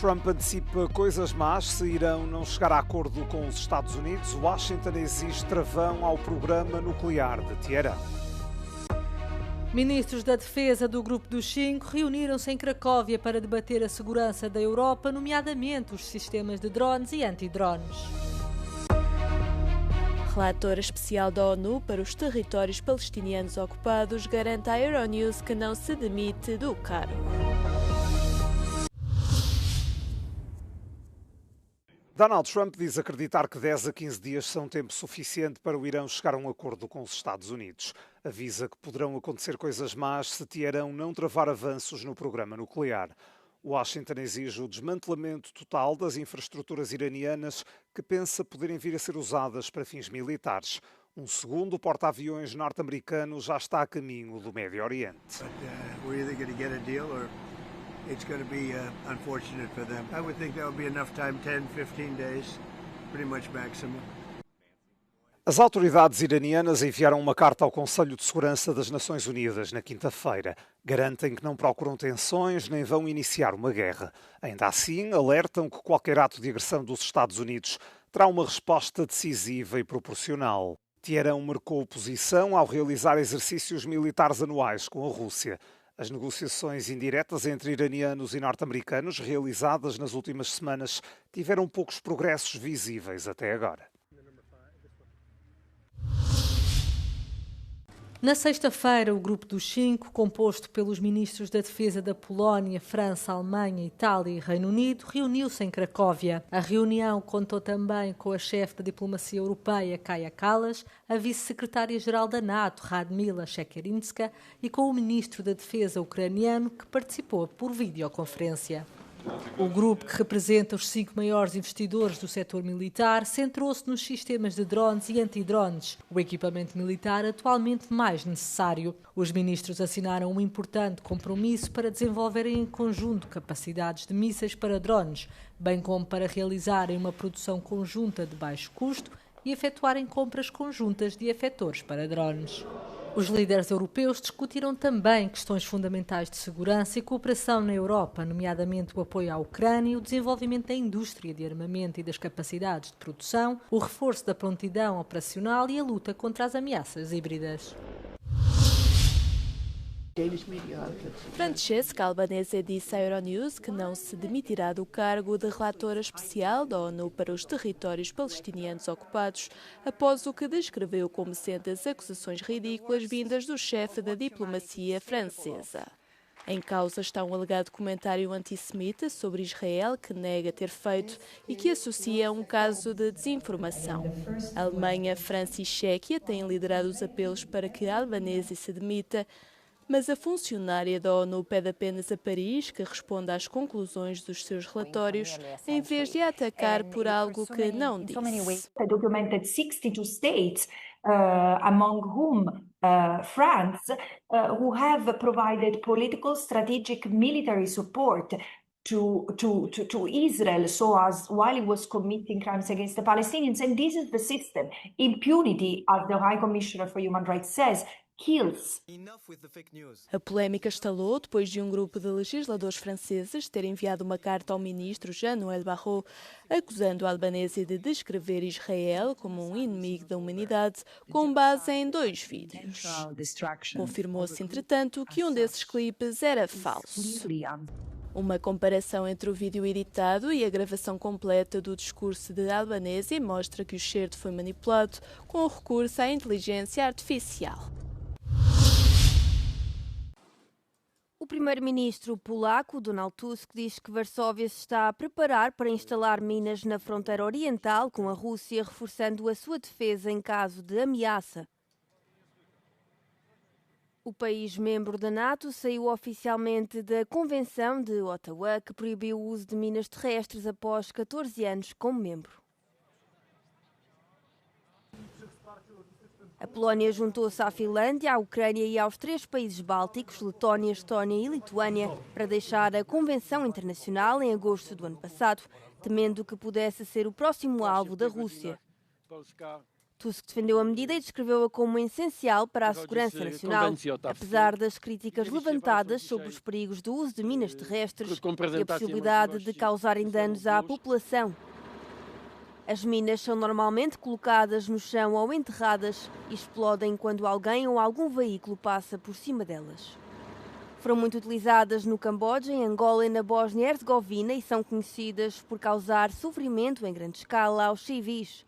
Trump antecipa coisas más se Irão não chegar a acordo com os Estados Unidos. Washington exige travão ao programa nuclear de Teherã. Ministros da Defesa do Grupo dos Cinco reuniram-se em Cracóvia para debater a segurança da Europa, nomeadamente os sistemas de drones e antidrones. Relator especial da ONU para os territórios palestinianos ocupados garante à Euronews que não se demite do cargo. Donald Trump diz acreditar que 10 a 15 dias são tempo suficiente para o Irão chegar a um acordo com os Estados Unidos. Avisa que poderão acontecer coisas más se Teherã não travar avanços no programa nuclear. Washington exige o desmantelamento total das infraestruturas iranianas que pensa poderem vir a ser usadas para fins militares. Um segundo porta-aviões norte-americano já está a caminho do Médio Oriente. It's going to be unfortunate for them. I would think that would be enough time, 10, 15 days, pretty much maximum. As autoridades iranianas enviaram uma carta ao Conselho de Segurança das Nações Unidas na quinta-feira. Garantem que não procuram tensões nem vão iniciar uma guerra. Ainda assim, alertam que qualquer ato de agressão dos Estados Unidos terá uma resposta decisiva e proporcional. Teherã marcou posição ao realizar exercícios militares anuais com a Rússia. As negociações indiretas entre iranianos e norte-americanos realizadas nas últimas semanas tiveram poucos progressos visíveis até agora. Na sexta-feira, o Grupo dos Cinco, composto pelos ministros da Defesa da Polónia, França, Alemanha, Itália e Reino Unido, reuniu-se em Cracóvia. A reunião contou também com a chefe da diplomacia europeia, Kaja Kallas, a vice-secretária-geral da NATO, Radmila Shekerinska, e com o ministro da Defesa ucraniano, que participou por videoconferência. O grupo, que representa os 5 maiores investidores do setor militar, centrou-se nos sistemas de drones e antidrones, o equipamento militar atualmente mais necessário. Os ministros assinaram um importante compromisso para desenvolverem em conjunto capacidades de mísseis para drones, bem como para realizarem uma produção conjunta de baixo custo e efetuarem compras conjuntas de efetores para drones. Os líderes europeus discutiram também questões fundamentais de segurança e cooperação na Europa, nomeadamente o apoio à Ucrânia, o desenvolvimento da indústria de armamento e das capacidades de produção, o reforço da prontidão operacional e a luta contra as ameaças híbridas. Francesca Albanese disse à Euronews que não se demitirá do cargo de relatora especial da ONU para os territórios palestinianos ocupados, após o que descreveu como sendo as acusações ridículas vindas do chefe da diplomacia francesa. Em causa está um alegado comentário antissemita sobre Israel que nega ter feito e que associa a um caso de desinformação. A Alemanha, França e Chequia têm liderado os apelos para que Albanese se demita, mas a funcionária da ONU pede apenas a Paris que responda às conclusões dos seus relatórios, em vez de atacar por algo que não disse. Documented 62 states, among whom France, who have provided political, strategic, military support to Israel, so as while it was committing crimes against the Palestinians. And this is the system. Impunity, as the High Commissioner for Human Rights says, kills. A polémica estalou depois de um grupo de legisladores franceses ter enviado uma carta ao ministro Jean-Noël Barrot, acusando Albanese de descrever Israel como um inimigo da humanidade com base em 2 vídeos. Confirmou-se, entretanto, que um desses clipes era falso. Uma comparação entre o vídeo editado e a gravação completa do discurso de Albanese mostra que o certo foi manipulado com o recurso à inteligência artificial. O primeiro-ministro polaco, Donald Tusk, diz que Varsóvia se está a preparar para instalar minas na fronteira oriental com a Rússia, reforçando a sua defesa em caso de ameaça. O país membro da NATO saiu oficialmente da Convenção de Ottawa, que proibiu o uso de minas terrestres após 14 anos como membro. A Polónia juntou-se à Finlândia, à Ucrânia e aos 3 países bálticos, Letónia, Estónia e Lituânia, para deixar a Convenção Internacional em agosto do ano passado, temendo que pudesse ser o próximo alvo da Rússia. Tusk defendeu a medida e descreveu-a como essencial para a segurança nacional, apesar das críticas levantadas sobre os perigos do uso de minas terrestres e a possibilidade de causarem danos à população. As minas são normalmente colocadas no chão ou enterradas e explodem quando alguém ou algum veículo passa por cima delas. Foram muito utilizadas no Camboja, em Angola e na Bósnia e Herzegovina e são conhecidas por causar sofrimento em grande escala aos civis.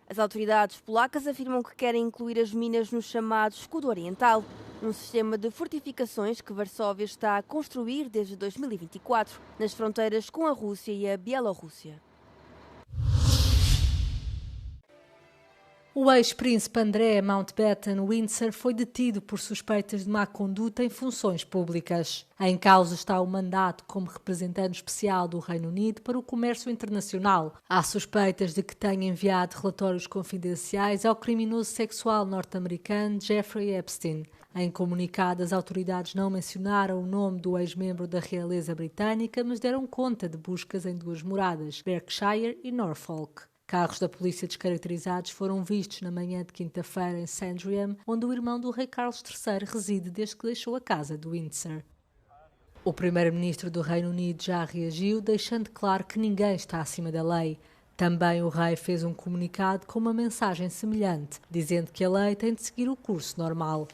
As autoridades polacas afirmam que querem incluir as minas no chamado Escudo Oriental, um sistema de fortificações que Varsóvia está a construir desde 2024, nas fronteiras com a Rússia e a Bielorrússia. O ex-príncipe André Mountbatten-Windsor foi detido por suspeitas de má conduta em funções públicas. Em causa está o mandato como representante especial do Reino Unido para o comércio internacional. Há suspeitas de que tenha enviado relatórios confidenciais ao criminoso sexual norte-americano Jeffrey Epstein. Em comunicado, as autoridades não mencionaram o nome do ex-membro da realeza britânica, mas deram conta de buscas em duas moradas, Berkshire e Norfolk. Carros da polícia descaracterizados foram vistos na manhã de quinta-feira em Sandringham, onde o irmão do rei Carlos III reside desde que deixou a casa de Windsor. O primeiro-ministro do Reino Unido já reagiu, deixando claro que ninguém está acima da lei. Também o rei fez um comunicado com uma mensagem semelhante, dizendo que a lei tem de seguir o curso normal.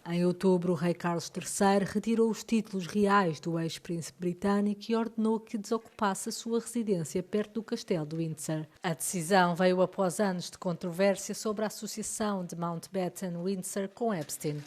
Em outubro, o rei Carlos III retirou os títulos reais do ex-príncipe britânico e ordenou que desocupasse a sua residência perto do castelo de Windsor. A decisão veio após anos de controvérsia sobre a associação de Mountbatten-Windsor com Epstein.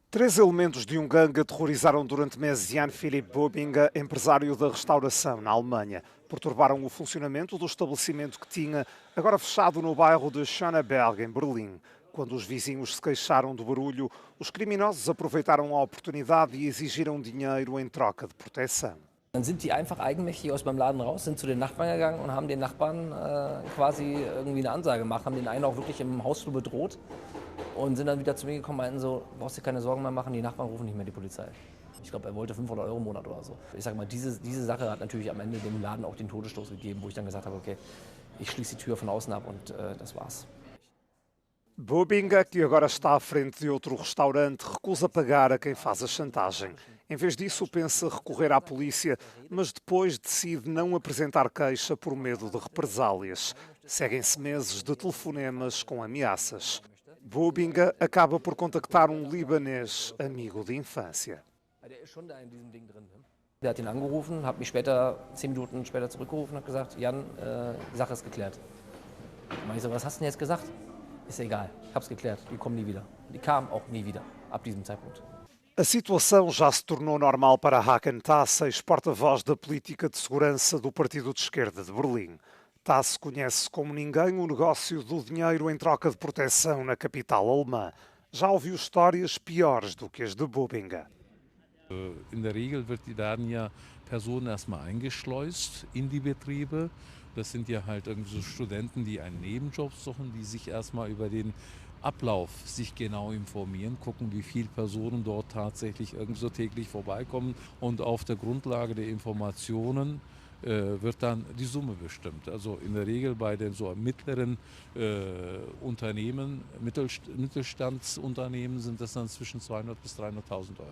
Três elementos de um gangue aterrorizaram durante meses Jan-Philipp Bobinga, empresário da restauração na Alemanha. Perturbaram o funcionamento do estabelecimento que tinha, agora fechado no bairro de Schöneberg, em Berlim. Quando os vizinhos se queixaram do barulho, os criminosos aproveitaram a oportunidade e exigiram dinheiro em troca de proteção. Dann sind die einfach eigenmächtig aus meinem Laden raus, sind zu den Nachbarn gegangen und haben den Nachbarn quasi irgendwie eine Ansage gemacht, haben den einen auch wirklich im Hausflur bedroht und sind dann wieder zu mir gekommen und meinten so, brauchst dir keine Sorgen mehr machen, die Nachbarn rufen nicht mehr die Polizei. Ich glaube, er wollte 500 € im Monat oder so. Ich sage mal, diese Sache hat natürlich am Ende dem Laden auch den Todesstoß gegeben, wo ich dann gesagt habe, okay, ich schließe die Tür von außen ab und das war's. Bobinga, que agora está à frente de outro restaurante, recusa pagar a quem faz a chantagem. Em vez disso, pensa recorrer à polícia, mas depois decide não apresentar queixa por medo de represálias. Seguem-se meses de telefonemas com ameaças. Bobinga acaba por contactar um libanês amigo de infância. Der hat ihn angerufen, hat mich später, 10 Minuten später zurückgerufen und hat gesagt, Jan, die Sache ist geklärt. Ich so, was hast du denn jetzt gesagt? Ist egal, ich hab's geklärt, die kommen nie wieder. Die kamen auch nie wieder, ab diesem Zeitpunkt. A situação já se tornou normal para Hakan Tass, ex-porta-voz da política de segurança do Partido de Esquerda de Berlim. Tass conhece como ninguém o negócio do dinheiro em troca de proteção na capital alemã. Já ouviu histórias piores do que as de Bobinga. In der Regel werden ja Personen erstmal eingeschleust in die Betriebe. Das sind ja halt irgendwie so Studenten, die einen Nebenjob suchen, die sich erstmal über den Ablauf sich genau informieren, gucken, wie viele Personen dort tatsächlich irgendwie so täglich vorbeikommen. Und auf der Grundlage der Informationen wird dann die Summe bestimmt. Also in der Regel bei den so mittleren Unternehmen, Mittelstandsunternehmen sind das dann zwischen 200.000 bis 300.000 €.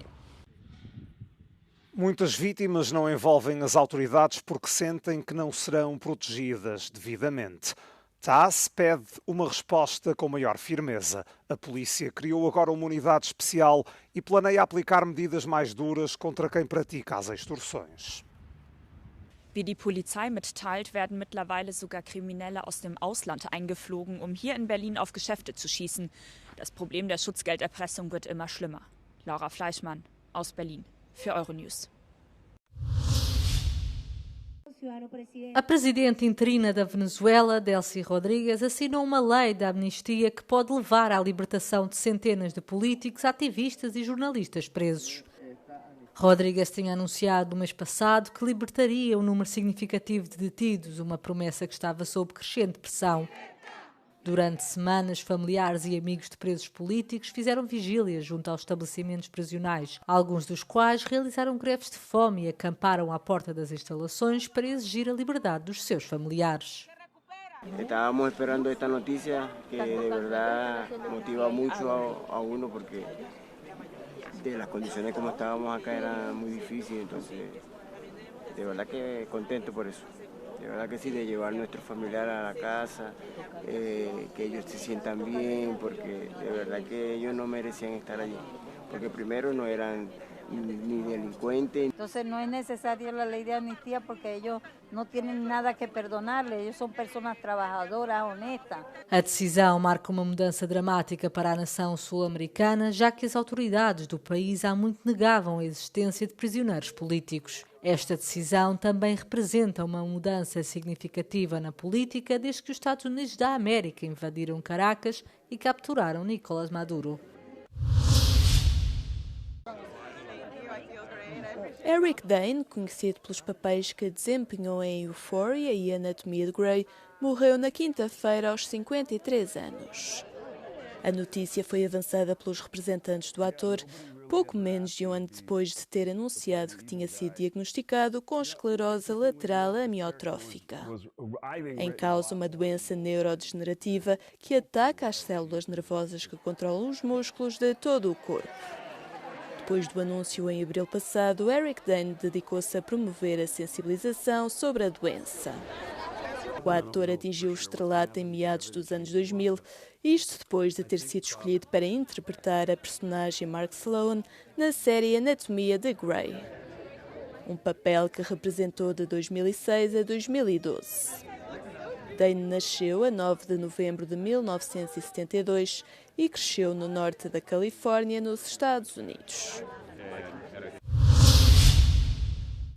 Muitas vítimas não envolvem as autoridades porque sentem que não serão protegidas devidamente. Tass pede uma resposta com maior firmeza. A polícia criou agora uma unidade especial e planeia aplicar medidas mais duras contra quem pratica as extorsões. Wie die Polizei mitteilt, werden mittlerweile sogar Kriminelle aus dem Ausland eingeflogen, um hier in Berlin auf Geschäfte zu schießen. Das Problem der Schutzgelderpressung wird immer schlimmer. Laura Fleischmann aus Berlin für Euronews. A presidente interina da Venezuela, Delcy Rodrigues, assinou uma lei de amnistia que pode levar à libertação de centenas de políticos, ativistas e jornalistas presos. Rodrigues tinha anunciado no mês passado que libertaria um número significativo de detidos, uma promessa que estava sob crescente pressão. Durante semanas, familiares e amigos de presos políticos fizeram vigílias junto aos estabelecimentos prisionais, alguns dos quais realizaram greves de fome e acamparam à porta das instalações para exigir a liberdade dos seus familiares. Estábamos esperando esta noticia que de verdad motiva mucho a uno porque de las condiciones como estábamos acá era muy difícil, entonces de verdad que contento por eso. De verdad que sí, de llevar a nuestros familiares a la casa, que ellos se sientan bien, porque de verdad que ellos no merecían estar allí, porque primero no eran ni delincuentes. Entonces no es necesaria la ley de amnistía porque ellos não têm nada que perdonarle, eles são pessoas trabalhadoras, honestas. A decisão marca uma mudança dramática para a nação sul-americana, já que as autoridades do país há muito negavam a existência de prisioneiros políticos. Esta decisão também representa uma mudança significativa na política desde que os Estados Unidos da América invadiram Caracas e capturaram Nicolás Maduro. Eric Dane, conhecido pelos papéis que desempenhou em Euphoria e Anatomia de Grey, morreu na quinta-feira aos 53 anos. A notícia foi avançada pelos representantes do ator pouco menos de um ano depois de ter anunciado que tinha sido diagnosticado com esclerose lateral amiotrófica. Em causa uma doença neurodegenerativa que ataca as células nervosas que controlam os músculos de todo o corpo. Depois do anúncio em abril passado, Eric Dane dedicou-se a promover a sensibilização sobre a doença. O ator atingiu o estrelato em meados dos anos 2000, isto depois de ter sido escolhido para interpretar a personagem Mark Sloan na série Anatomia de Grey. Um papel que representou de 2006 a 2012. Dane nasceu a 9 de novembro de 1972 e cresceu no norte da Califórnia, nos Estados Unidos.